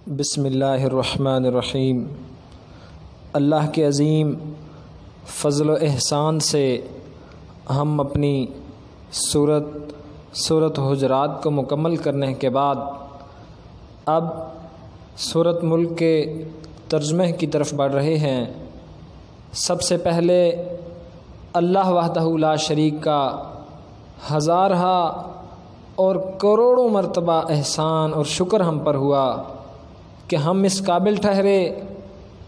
بسم اللہ الرحمن الرحیم۔ اللہ کے عظیم فضل و احسان سے ہم اپنی سورت حجرات کو مکمل کرنے کے بعد اب سورت ملک کے ترجمے کی طرف بڑھ رہے ہیں۔ سب سے پہلے اللہ وحدہ لا شریک کا ہزارہا اور کروڑوں مرتبہ احسان اور شکر ہم پر ہوا کہ ہم اس قابل ٹھہرے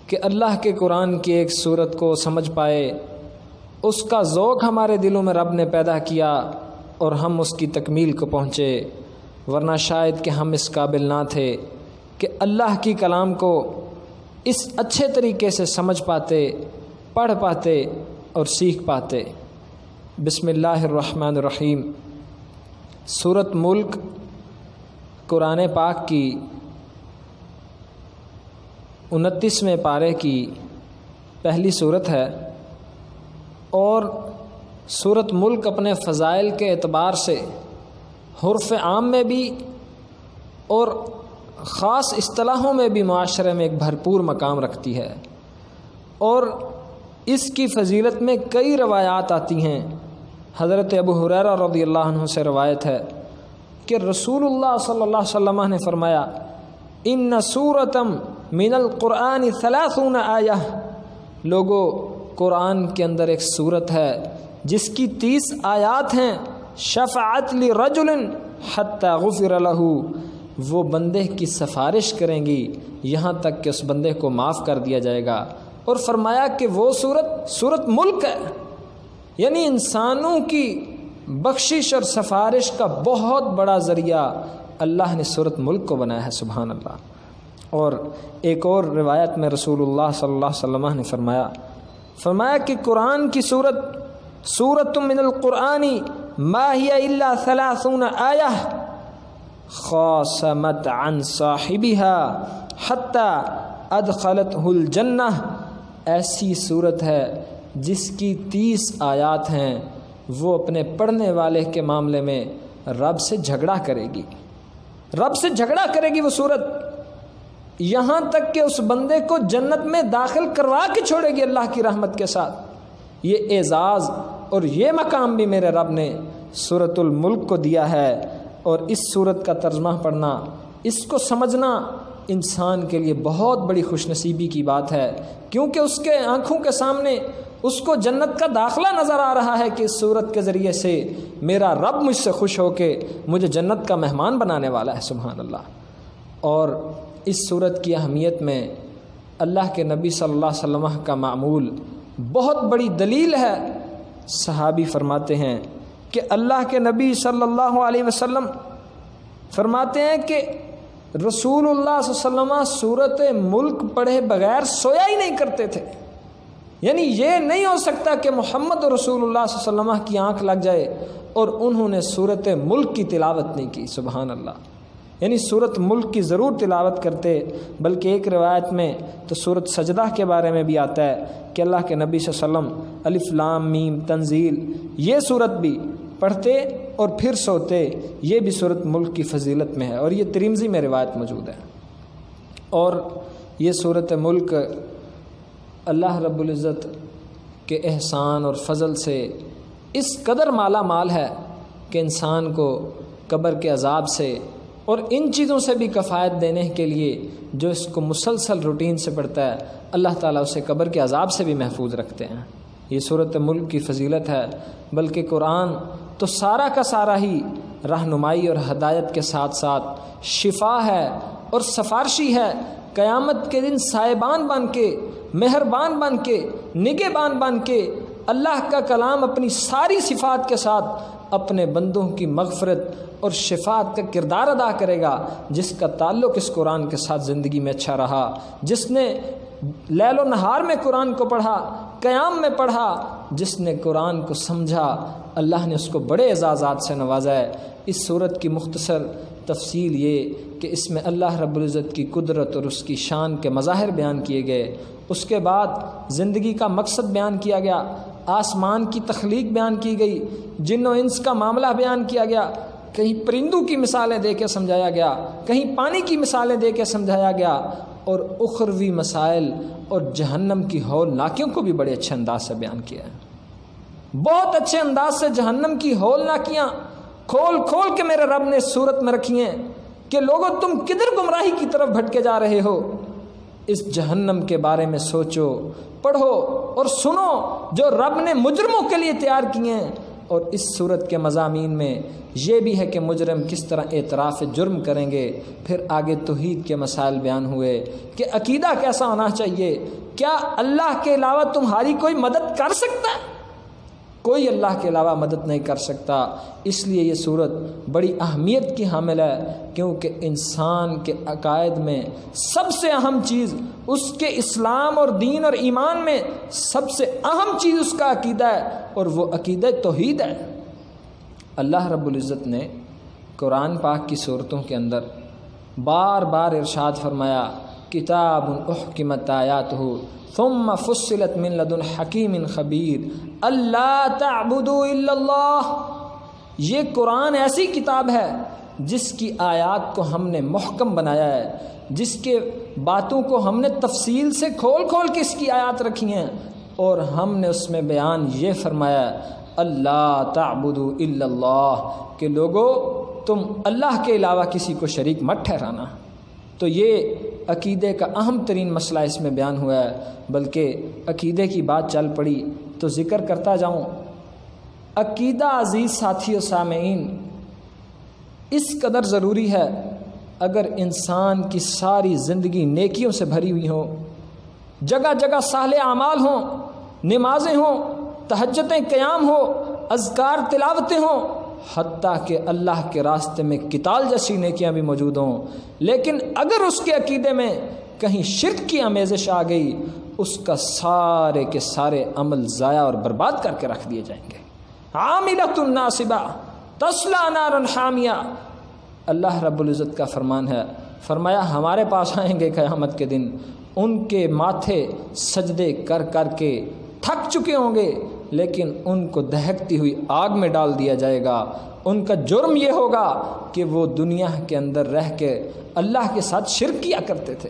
کہ اللہ کے قرآن کی ایک صورت کو سمجھ پائے، اس کا ذوق ہمارے دلوں میں رب نے پیدا کیا اور ہم اس کی تکمیل کو پہنچے، ورنہ شاید کہ ہم اس قابل نہ تھے کہ اللہ کی کلام کو اس اچھے طریقے سے سمجھ پاتے، پڑھ پاتے اور سیکھ پاتے۔ بسم اللہ الرحمن الرحیم۔ سورت ملک قرآن پاک کی 29ویں پارے کی پہلی صورت ہے، اور سورت ملک اپنے فضائل کے اعتبار سے حرف عام میں بھی اور خاص اصطلاحوں میں بھی معاشرے میں ایک بھرپور مقام رکھتی ہے، اور اس کی فضیلت میں کئی روایات آتی ہیں۔ حضرت ابو ہریرہ رضی اللہ عنہ سے روایت ہے کہ رسول اللہ صلی اللہ علیہ وسلم نے فرمایا، ان سورتم من القرآن 30 آیہ، لوگو قرآن کے اندر ایک سورت ہے جس کی 30 آیات ہیں، شفعت لرجل حتی غفر لہ، وہ بندے کی سفارش کریں گی یہاں تک کہ اس بندے کو معاف کر دیا جائے گا۔ اور فرمایا کہ وہ سورت ملک ہے، یعنی انسانوں کی بخشش اور سفارش کا بہت بڑا ذریعہ اللہ نے سورت ملک کو بنایا ہے، سبحان اللہ۔ اور ایک اور روایت میں رسول اللہ صلی اللہ علیہ وسلم نے فرمایا کہ قرآن کی سورت من القرآن ما ہی الا 30 آیہ خاصمت عن صاحبها حتی ادخلتہ الجنہ، ایسی صورت ہے جس کی 30 آیات ہیں، وہ اپنے پڑھنے والے کے معاملے میں رب سے جھگڑا کرے گی وہ صورت، یہاں تک کہ اس بندے کو جنت میں داخل کروا کے چھوڑے گی اللہ کی رحمت کے ساتھ۔ یہ اعزاز اور یہ مقام بھی میرے رب نے سورت الملک کو دیا ہے، اور اس سورت کا ترجمہ پڑھنا، اس کو سمجھنا انسان کے لیے بہت بڑی خوش نصیبی کی بات ہے، کیونکہ اس کے آنکھوں کے سامنے اس کو جنت کا داخلہ نظر آ رہا ہے کہ اس صورت کے ذریعے سے میرا رب مجھ سے خوش ہو کے مجھے جنت کا مہمان بنانے والا ہے، سبحان اللہ۔ اور اس صورت کی اہمیت میں اللہ کے نبی صلی اللہ علیہ وسلم کا معمول بہت بڑی دلیل ہے۔ صحابی فرماتے ہیں کہ اللہ کے نبی صلی اللہ علیہ وسلم فرماتے ہیں کہ رسول اللہ صلی اللہ علیہ وسلم سورت ملک پڑھے بغیر سویا ہی نہیں کرتے تھے، یعنی یہ نہیں ہو سکتا کہ محمد رسول اللہ صلی اللہ علیہ وسلم کی آنکھ لگ جائے اور انہوں نے سورت ملک کی تلاوت نہیں کی، سبحان اللہ۔ یعنی سورت ملک کی ضرور تلاوت کرتے، بلکہ ایک روایت میں تو سورت سجدہ کے بارے میں بھی آتا ہے کہ اللہ کے نبی صلی اللہ علیہ وسلم الف لام میم تنزیل یہ سورت بھی پڑھتے اور پھر سوتے، یہ بھی سورت ملک کی فضیلت میں ہے، اور یہ ترمذی میں روایت موجود ہے۔ اور یہ سورت ملک اللہ رب العزت کے احسان اور فضل سے اس قدر مالا مال ہے کہ انسان کو قبر کے عذاب سے اور ان چیزوں سے بھی کفایت دینے کے لیے جو اس کو مسلسل روٹین سے پڑھتا ہے، اللہ تعالیٰ اسے قبر کے عذاب سے بھی محفوظ رکھتے ہیں۔ یہ سورت ملک کی فضیلت ہے، بلکہ قرآن تو سارا کا سارا ہی رہنمائی اور ہدایت کے ساتھ ساتھ شفا ہے اور سفارشی ہے۔ قیامت کے دن سائبان بن کے، مہربان بن کے، نگہبان بن کے اللہ کا کلام اپنی ساری صفات کے ساتھ اپنے بندوں کی مغفرت اور شفاعت کا کردار ادا کرے گا۔ جس کا تعلق اس قرآن کے ساتھ زندگی میں اچھا رہا، جس نے لیل و نہار میں قرآن کو پڑھا، قیام میں پڑھا، جس نے قرآن کو سمجھا، اللہ نے اس کو بڑے اعزازات سے نوازا ہے۔ اس سورت کی مختصر تفصیل یہ کہ اس میں اللہ رب العزت کی قدرت اور اس کی شان کے مظاہر بیان کیے گئے، اس کے بعد زندگی کا مقصد بیان کیا گیا، آسمان کی تخلیق بیان کی گئی، جن و انس کا معاملہ بیان کیا گیا، کہیں پرندوں کی مثالیں دے کے سمجھایا گیا، کہیں پانی کی مثالیں دے کے سمجھایا گیا، اور اخروی مسائل اور جہنم کی ہولناکیوں کو بھی بڑے اچھے انداز سے بیان کیا ہے۔ بہت اچھے انداز سے جہنم کی ہولناکیاں کھول کھول کے میرے رب نے اس صورت میں رکھی ہیں کہ لوگوں تم کدھر گمراہی کی طرف بھٹکے جا رہے ہو۔ اس جہنم کے بارے میں سوچو، پڑھو اور سنو جو رب نے مجرموں کے لیے تیار کیے ہیں۔ اور اس صورت کے مضامین میں یہ بھی ہے کہ مجرم کس طرح اعتراف جرم کریں گے۔ پھر آگے توحید کے مسائل بیان ہوئے کہ عقیدہ کیسا ہونا چاہیے، کیا اللہ کے علاوہ تمہاری کوئی مدد کر سکتا ہے؟ کوئی اللہ کے علاوہ مدد نہیں کر سکتا۔ اس لیے یہ صورت بڑی اہمیت کی حامل ہے، کیونکہ انسان کے عقائد میں سب سے اہم چیز اس کے اسلام اور دین اور ایمان میں سب سے اہم چیز اس کا عقیدہ ہے، اور وہ عقیدہ توحید ہے۔ اللہ رب العزت نے قرآن پاک کی صورتوں کے اندر بار بار ارشاد فرمایا، کتاب احکمت آیاتہ ثم فصلت من لدن حکیم خبیر اللہ تعبدوا الا اللہ۔ یہ قرآن ایسی کتاب ہے جس کی آیات کو ہم نے محکم بنایا ہے، جس کے باتوں کو ہم نے تفصیل سے کھول کھول کے اس کی آیات رکھی ہیں، اور ہم نے اس میں بیان یہ فرمایا اللہ تعبدوا الا اللہ، کہ لوگو تم اللہ کے علاوہ کسی کو شریک مت ٹھہرانا۔ تو یہ عقیدے کا اہم ترین مسئلہ اس میں بیان ہوا ہے۔ بلکہ عقیدے کی بات چل پڑی تو ذکر کرتا جاؤں۔ عقیدہ عزیز ساتھی و سامعین اس قدر ضروری ہے، اگر انسان کی ساری زندگی نیکیوں سے بھری ہوئی ہو، جگہ جگہ صالح اعمال ہوں، نمازیں ہوں، تہجدیں قیام ہو، اذکار تلاوتیں ہوں، حتیٰ کہ اللہ کے راستے میں قتال جیسی نیکیاں بھی موجود ہوں، لیکن اگر اس کے عقیدے میں کہیں شرک کی آمیزش آ گئی، اس کا سارے کے سارے عمل ضائع اور برباد کر کے رکھ دیے جائیں گے۔ عاملۃ ناصبہ تصلی نارا حامیہ، اللہ رب العزت کا فرمان ہے، فرمایا ہمارے پاس آئیں گے قیامت کے دن، ان کے ماتھے سجدے کر کر کے تھک چکے ہوں گے، لیکن ان کو دہکتی ہوئی آگ میں ڈال دیا جائے گا۔ ان کا جرم یہ ہوگا کہ وہ دنیا کے اندر رہ کے اللہ کے ساتھ شرک کیا کرتے تھے۔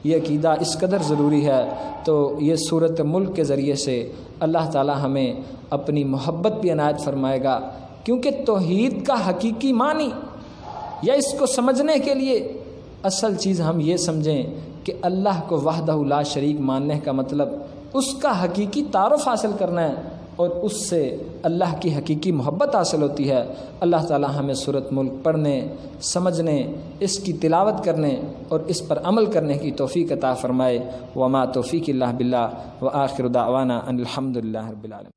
یہ عقیدہ اس قدر ضروری ہے۔ تو یہ صورت ملک کے ذریعے سے اللہ تعالی ہمیں اپنی محبت بھی عنایت فرمائے گا، کیونکہ توحید کا حقیقی معنی یا اس کو سمجھنے کے لیے اصل چیز ہم یہ سمجھیں کہ اللہ کو وحدہ لا شریک ماننے کا مطلب اس کا حقیقی تعارف حاصل کرنا ہے، اور اس سے اللہ کی حقیقی محبت حاصل ہوتی ہے۔ اللہ تعالی ہمیں سورۃ ملک پڑھنے، سمجھنے، اس کی تلاوت کرنے اور اس پر عمل کرنے کی توفیق عطا فرمائے۔ وما توفیق اللہ باللہ، وآخر دعوانا ان الحمد للہ رب العالمین۔